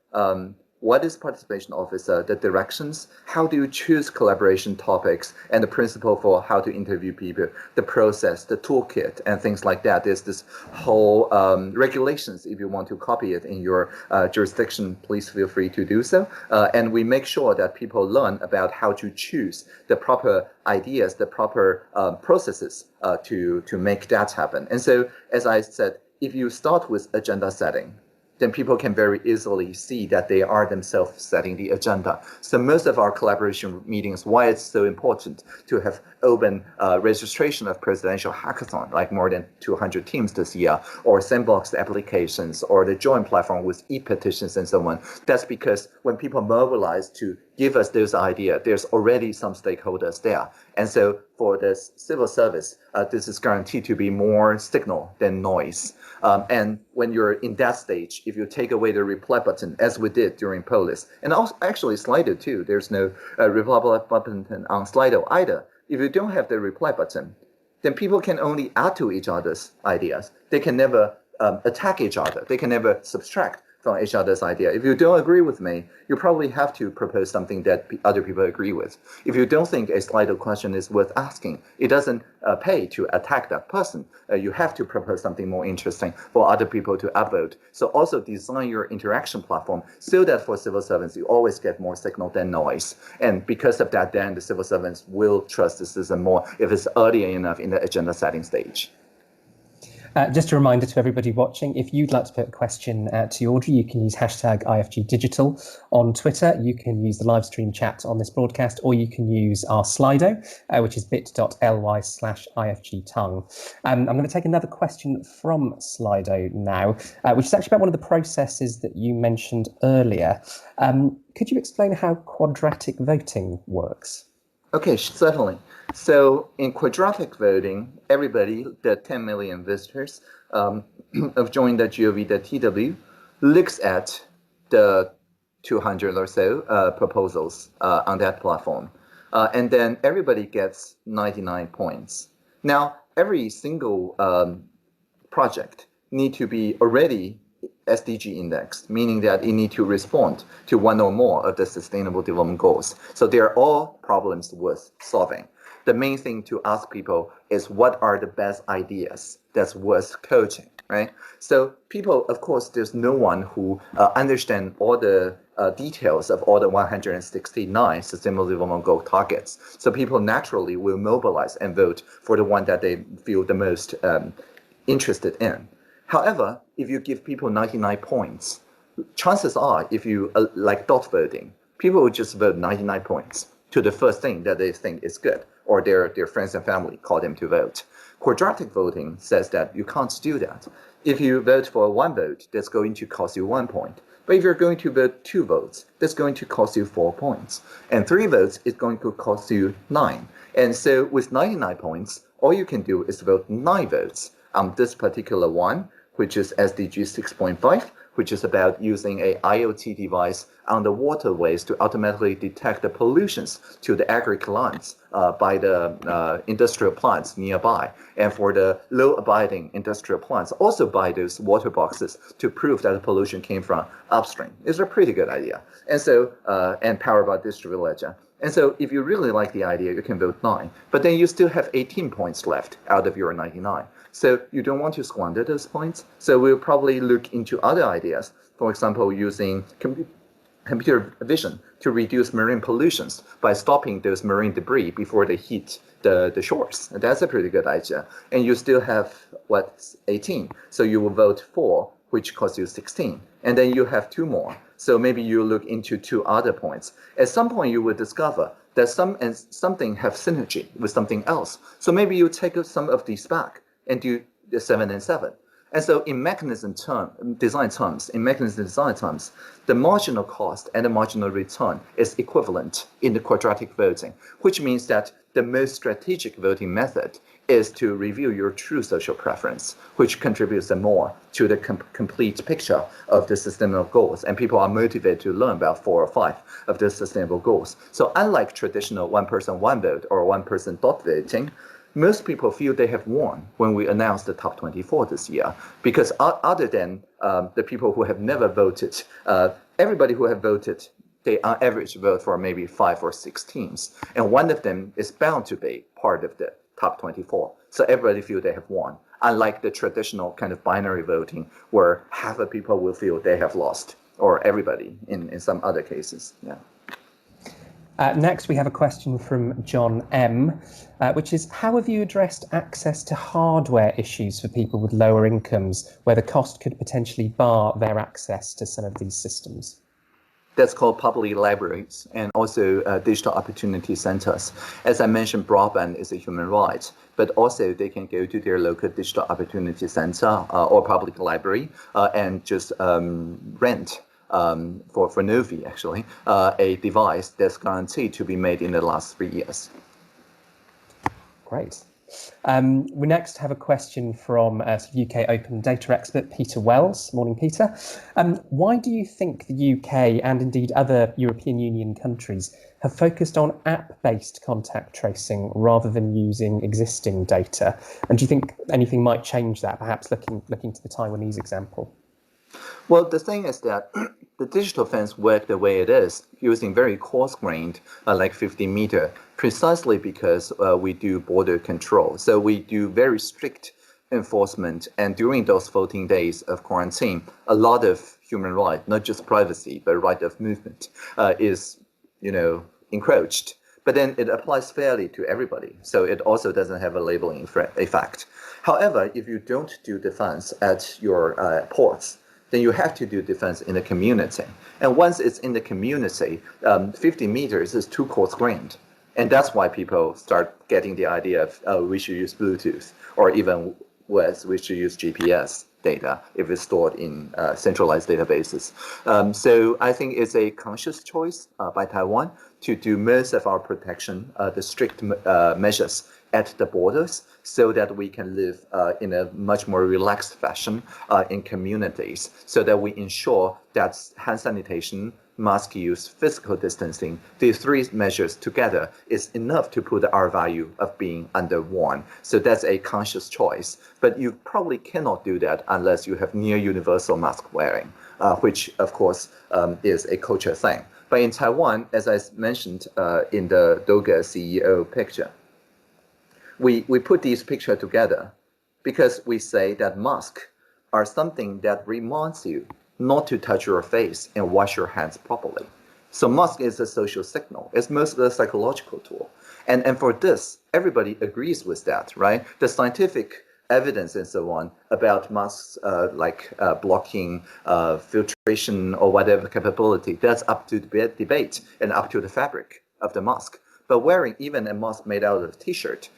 what is participation officer, the directions, how do you choose collaboration topics, and the principle for how to interview people, the process, the toolkit, and things like that. There's this whole regulations. If you want to copy it in your jurisdiction, please feel free to do so. And we make sure that people learn about how to choose the proper ideas, the proper processes to make that happen. And so, as I said, if you start with agenda setting, then people can very easily see that they are themselves setting the agenda. So most of our collaboration meetings, why it's so important to have open registration of presidential hackathon, like more than 200 teams this year, or sandbox applications, or the joint platform with e-petitions and so on. That's because when people mobilize to give us those ideas, there's already some stakeholders there. And so for the civil service, this is guaranteed to be more signal than noise. And when you're in that stage, if you take away the reply button, as we did during Polis, and also actually Slido too, there's no reply button on Slido either. If you don't have the reply button, then people can only add to each other's ideas. They can never attack each other. They can never subtract from each other's idea. If you don't agree with me, you probably have to propose something that other people agree with. If you don't think a Slido question is worth asking, it doesn't pay to attack that person. You have to propose something more interesting for other people to upvote. So also design your interaction platform so that for civil servants, you always get more signal than noise. And because of that, then the civil servants will trust the system more if it's early enough in the agenda setting stage. Just a reminder to everybody watching, if you'd like to put a question to Audrey, you can use hashtag IFGDigital on Twitter. You can use the live stream chat on this broadcast, or you can use our Slido, which is bit.ly/IFGTong. I'm going to take another question from Slido now, which is actually about one of the processes that you mentioned earlier. Could you explain how quadratic voting works? Okay, certainly. So in quadratic voting, everybody, the 10 million visitors of join.gov.tw, looks at the 200 or so proposals on that platform. And then everybody gets 99 points. Now, every single project need to be already SDG indexed, meaning that it need to respond to one or more of the Sustainable Development Goals. So they're all problems worth solving. The main thing to ask people is what are the best ideas that's worth coaching, right? So people, of course, there's no one who understand all the details of all the 169 Sustainable Development Goal targets. So people naturally will mobilize and vote for the one that they feel the most interested in. However, if you give people 99 points, chances are, if you like dot voting, people will just vote 99 points to the first thing that they think is good, or their friends and family call them to vote. Quadratic voting says that you can't do that. If you vote for 1 vote, that's going to cost you 1 point. But if you're going to vote 2 votes, that's going to cost you 4 points. And 3 votes is going to cost you 9. And so with 99 points, all you can do is vote 9 votes on this particular one, which is SDG 6.5, which is about using a IoT device on the waterways to automatically detect the pollutions to the agri-clients by the industrial plants nearby. And for the low-abiding industrial plants, also buy those water boxes to prove that the pollution came from upstream. It's a pretty good idea. And so, and powered by distributed ledger. And so if you really like the idea, you can vote 9. But then you still have 18 points left out of your 99. So you don't want to squander those points. So we'll probably look into other ideas. For example, using computer vision to reduce marine pollutions by stopping those marine debris before they hit the shores. That's a pretty good idea. And you still have, 18. So you will vote 4, which costs you 16. And then you have 2 more. So maybe you look into 2 other points. At some point, you will discover that something have synergy with something else. So maybe you take some of these back and do the 7 and 7. And so in mechanism design terms, the marginal cost and the marginal return is equivalent in the quadratic voting, which means that the most strategic voting method is to review your true social preference, which contributes the more to the complete picture of the sustainable goals. And people are motivated to learn about 4 or 5 of the sustainable goals. So unlike traditional 1 person, 1 vote or 1 person dot voting, most people feel they have won when we announced the top 24 this year, because other than the people who have never voted, everybody who have voted, they on average vote for maybe 5 or 6 teams, and one of them is bound to be part of the top 24. So everybody feel they have won, unlike the traditional kind of binary voting where half of people will feel they have lost, or everybody in some other cases. Yeah. Next, we have a question from John M, which is, how have you addressed access to hardware issues for people with lower incomes, where the cost could potentially bar their access to some of these systems? That's called public libraries and also digital opportunity centers. As I mentioned, broadband is a human right, but also they can go to their local digital opportunity center or public library and just rent for no fee, actually, a device that's guaranteed to be made in the last 3 years. Great. We next have a question from UK open data expert Peter Wells. Morning, Peter. Why do you think the UK and indeed other European Union countries have focused on app-based contact tracing rather than using existing data? And do you think anything might change that, perhaps looking to the Taiwanese example? Well, the thing is that the digital fence work the way it is, using very coarse-grained, like 50-meter, precisely because we do border control. So we do very strict enforcement, and during those 14 days of quarantine, a lot of human right, not just privacy, but right of movement, is, encroached. But then it applies fairly to everybody, so it also doesn't have a labeling effect. However, if you don't do defense at your ports, then you have to do defense in the community. And once it's in the community, 50 meters is too coarse-grained. And that's why people start getting the idea of, oh, we should use Bluetooth, or even worse, we should use GPS data if it's stored in centralized databases. So I think it's a conscious choice by Taiwan to do most of our protection, the strict measures at the borders, so that we can live in a much more relaxed fashion in communities, so that we ensure that hand sanitation, mask use, physical distancing, these 3 measures together is enough to put our value of being under 1. So that's a conscious choice. But you probably cannot do that unless you have near universal mask wearing, which of course is a culture thing. But in Taiwan, as I mentioned in the Doga CEO picture, we put these pictures together because we say that masks are something that reminds you not to touch your face and wash your hands properly. So mask is a social signal. It's mostly a psychological tool. And for this, everybody agrees with that, right? The scientific evidence and so on about masks blocking filtration or whatever capability, that's up to debate and up to the fabric of the mask. But wearing even a mask made out of a t-shirt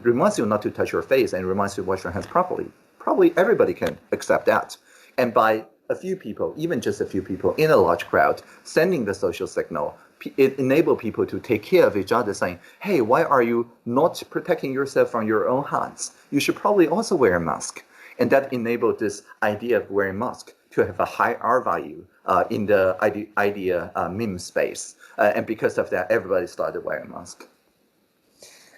reminds you not to touch your face and reminds you to wash your hands properly. probably everybody can accept that. And by a few people, even just a few people in a large crowd, sending the social signal, it enables people to take care of each other, saying, hey, why are you not protecting yourself from your own hands? You should probably also wear a mask. And that enabled this idea of wearing mask to have a high R value in the idea meme space. And because of that, everybody started wearing masks.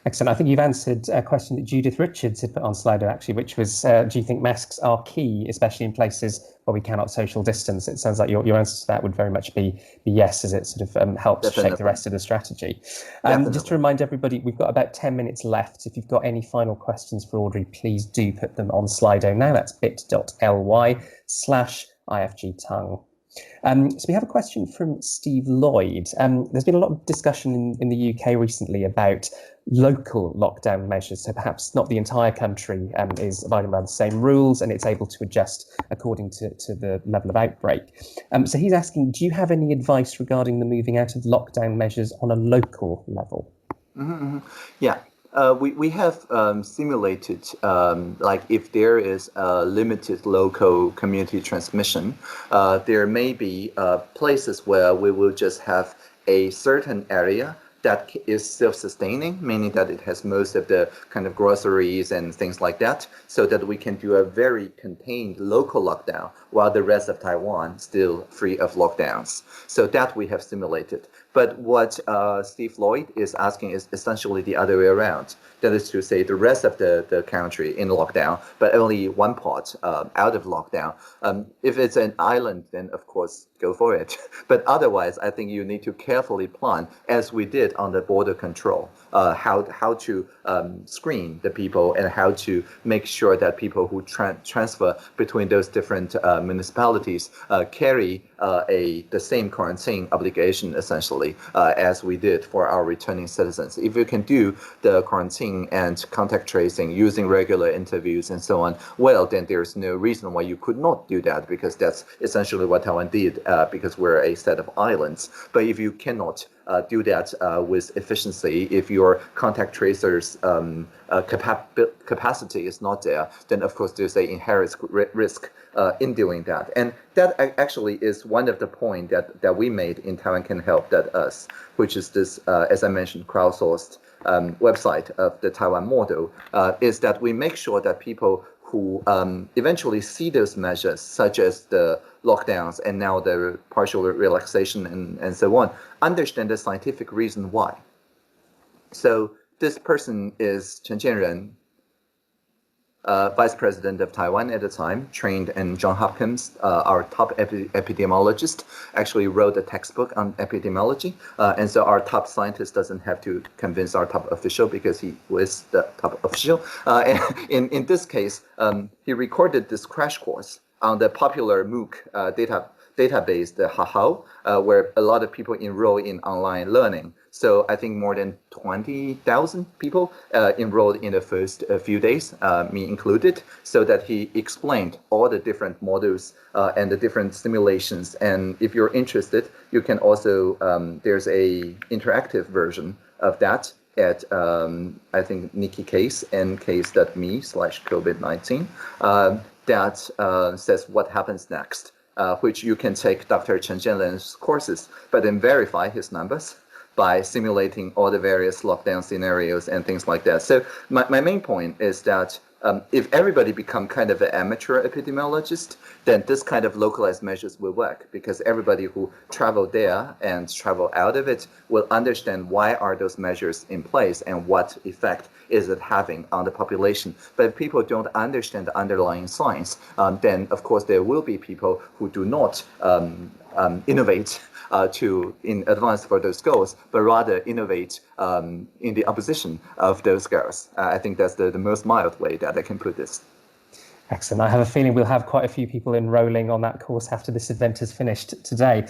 Excellent. I think you've answered a question that Judith Richards had put on Slido, actually, which was, do you think masks are key, especially in places where we cannot social distance? It sounds like your answer to that would very much be yes, as it sort of helps shape the rest of the strategy. Just to remind everybody, we've got about 10 minutes left. If you've got any final questions for Audrey, please do put them on Slido now. That's bit.ly/IFG Tongue. So we have a question from Steve Lloyd. There's been a lot of discussion in the UK recently about local lockdown measures. So perhaps not the entire country is abiding by the same rules and it's able to adjust according to the level of outbreak. So he's asking, do you have any advice regarding the moving out of lockdown measures on a local level? Yeah. We have simulated, like if there is a limited local community transmission, there may be places where we will just have a certain area that is self-sustaining, meaning that it has most of the kind of groceries and things like that, so that we can do a very contained local lockdown while the rest of Taiwan still free of lockdowns. So that we have simulated. But what Steve Lloyd is asking is essentially the other way around. That is to say, the rest of the country in lockdown, but only one part out of lockdown. If it's an island, then of course, go for it. But otherwise, I think you need to carefully plan, as we did on the border control, how to screen the people and how to make sure that people who transfer between those different municipalities carry the same quarantine obligation, essentially, as we did for our returning citizens. If you can do the quarantine and contact tracing using regular interviews and so on, well, then there's no reason why you could not do that, because that's essentially what Taiwan did, because we're a set of islands. But if you cannot do that with efficiency, if your contact tracers capacity is not there, then of course there's an inherent risk in doing that. And that actually is one of the points that we made in Taiwan Can Help That Us, which is this, as I mentioned, crowdsourced website of the Taiwan model, is that we make sure that people who eventually see those measures, such as the lockdowns and now the partial relaxation and so on, understand the scientific reason why. So this person is Chen Jianren, Vice President of Taiwan at the time, trained in Johns Hopkins, our top epidemiologist, actually wrote a textbook on epidemiology. And so our top scientist doesn't have to convince our top official because he was the top official. And in this case, he recorded this crash course on the popular MOOC database, the Hahao, where a lot of people enroll in online learning. So I think more than 20,000 people enrolled in the first few days, me included, so that he explained all the different models and the different simulations. And if you're interested, you can also, there's a interactive version of that at, I think, Nikki Case and case.me/COVID-19 that says what happens next, which you can take Dr. Chen Jianren's courses, but then verify his numbers by simulating all the various lockdown scenarios and things like that. So my main point is that if everybody become kind of an amateur epidemiologist, then this kind of localized measures will work, because everybody who travel there and travel out of it will understand why are those measures in place and what effect is it having on the population. But if people don't understand the underlying science, then of course there will be people who do not innovate in advance for those goals, but rather innovate in the opposition of those goals. I think that's the most mild way that I can put this. Excellent. I have a feeling we'll have quite a few people enrolling on that course after this event has finished today.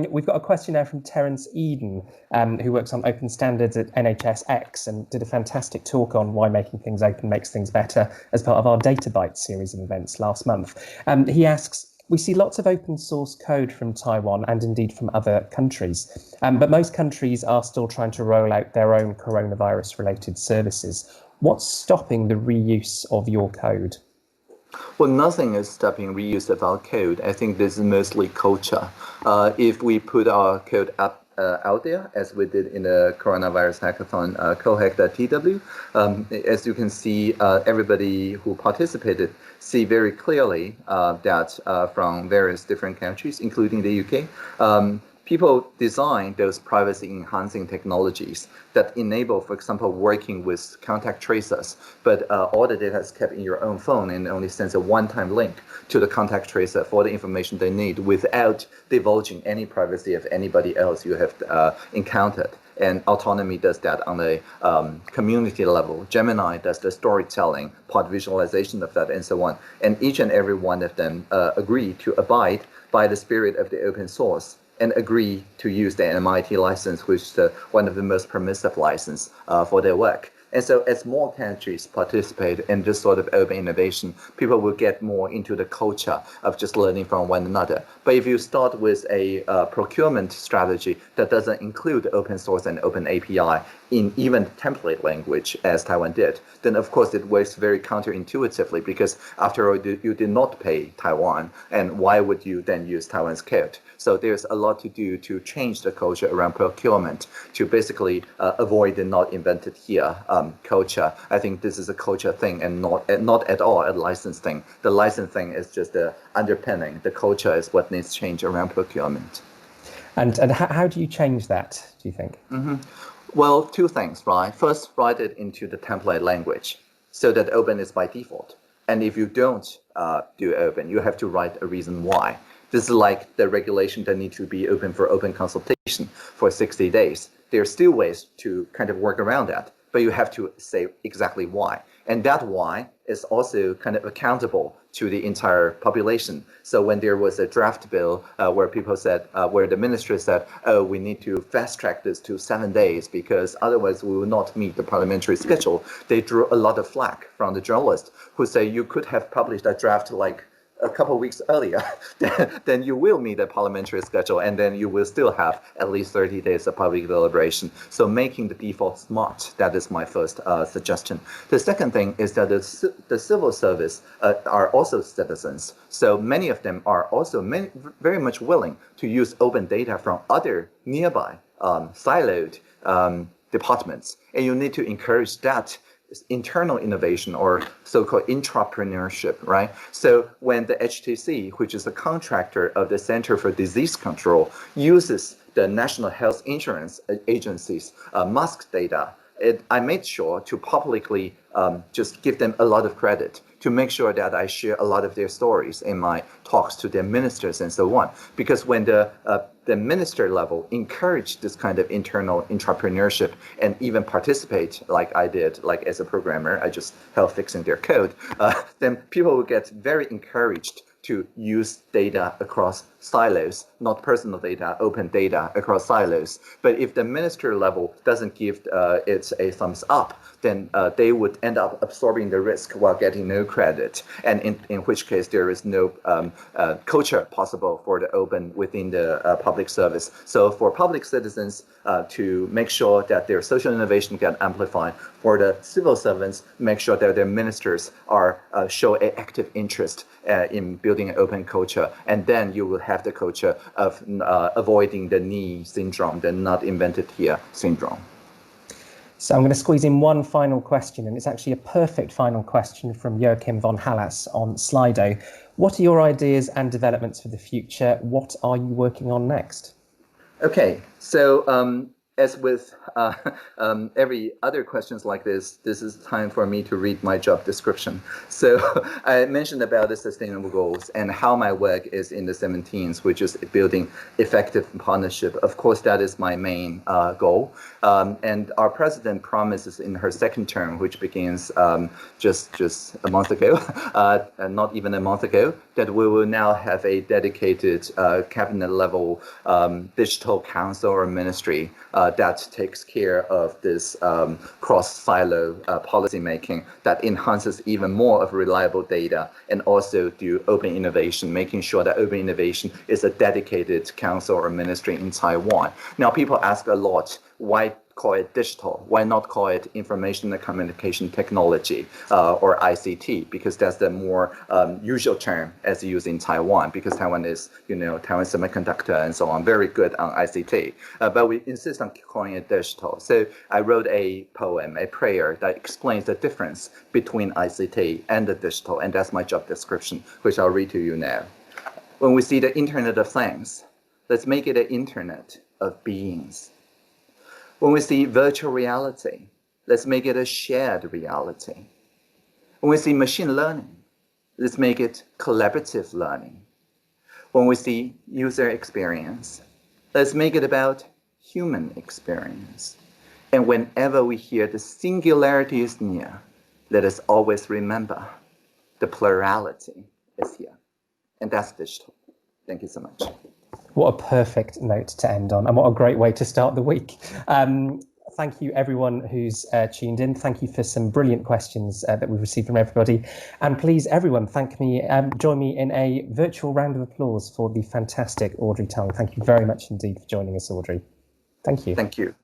We've got a question now from Terence Eden, who works on open standards at NHSX and did a fantastic talk on why making things open makes things better as part of our Data Bytes series of events last month. He asks, we see lots of open source code from Taiwan and indeed from other countries, but most countries are still trying to roll out their own coronavirus related services. What's stopping the reuse of your code? Well, nothing is stopping reuse of our code. I think this is mostly culture. If we put our code up out there, as we did in the coronavirus hackathon, cohack.tw, as you can see, everybody who participated see very clearly that from various different countries, including the UK, people design those privacy-enhancing technologies that enable, for example, working with contact tracers, but all the data is kept in your own phone and only sends a one-time link to the contact tracer for the information they need without divulging any privacy of anybody else you have encountered. And Autonomy does that on a community level. Gemini does the storytelling, part visualization of that, and so on. And each and every one of them agree to abide by the spirit of the open source and agree to use the MIT license, which is one of the most permissive license for their work. And so as more countries participate in this sort of open innovation, people will get more into the culture of just learning from one another. But if you start with a procurement strategy that doesn't include open source and open API in even template language, as Taiwan did, then of course it works very counterintuitively, because after all, you did not pay Taiwan, and why would you then use Taiwan's code? So there's a lot to do to change the culture around procurement to basically avoid the not invented here culture. I think this is a culture thing and not at all a license thing. The license thing is just the underpinning. The culture is what needs change around procurement. And how do you change that, do you think? Well, two things, right? First, write it into the template language so that open is by default. And if you don't do open, you have to write a reason why. This is like the regulation that needs to be open for open consultation for 60 days. There are still ways to kind of work around that, but you have to say exactly why. And that why is also kind of accountable to the entire population. So when there was a draft bill where people said, where the minister said, oh, we need to fast track this to 7 days because otherwise we will not meet the parliamentary schedule, they drew a lot of flack from the journalists who say you could have published that draft like a couple of weeks earlier, then you will meet the parliamentary schedule, and then you will still have at least 30 days of public deliberation. So making the default smart, that is my first suggestion. The second thing is that the civil service are also citizens. So many of them are also very much willing to use open data from other nearby siloed departments. And you need to encourage that internal innovation, or so-called intrapreneurship, right? So when the HTC, which is a contractor of the Center for Disease Control, uses the National Health Insurance Agency's mask data, I made sure to publicly just give them a lot of credit, to make sure that I share a lot of their stories in my talks to their ministers and so on. Because when the minister level encourage this kind of internal entrepreneurship and even participate, like I did, like as a programmer, I just helped fixing their code, then people will get very encouraged to use data across silos, not personal data, open data across silos. But if the minister level doesn't give it a thumbs up, then they would end up absorbing the risk while getting no credit, and in which case there is no culture possible for the open within the public service. So for public citizens to make sure that their social innovation get amplified, for the civil servants, make sure that their ministers are show an active interest in building an open culture, and then you will have the culture of avoiding the knee syndrome, the not invented here syndrome. So I'm going to squeeze in one final question, and it's actually a perfect final question from Joachim von Hallas on Slido. What are your ideas and developments for the future? What are you working on next? Okay, so as with every other questions like this is time for me to read my job description. So I mentioned about the sustainable goals and how my work is in the 17s, which is building effective partnership. Of course, that is my main goal. And our president promises in her second term, which begins just a month ago, not even a month ago, that we will now have a dedicated cabinet level digital council or ministry that takes care of this cross-silo policy making that enhances even more of reliable data, and also do open innovation, making sure that open innovation is a dedicated council or ministry in Taiwan. Now, people ask a lot, why call it digital? Why not call it information and communication technology or ICT? Because that's the more usual term as used in Taiwan, because Taiwan is, Taiwan Semiconductor and so on, very good on ICT. But we insist on calling it digital. So I wrote a poem, a prayer that explains the difference between ICT and the digital, and that's my job description, which I'll read to you now. When we see the Internet of Things, let's make it an Internet of beings. When we see virtual reality, let's make it a shared reality. When we see machine learning, let's make it collaborative learning. When we see user experience, let's make it about human experience. And whenever we hear the singularity is near, let us always remember the plurality is here. And that's digital. Thank you so much. What a perfect note to end on, and what a great way to start the week. Thank you, everyone who's tuned in. Thank you for some brilliant questions that we've received from everybody. And please, everyone, join me in a virtual round of applause for the fantastic Audrey Tong. Thank you very much indeed for joining us, Audrey. Thank you. Thank you.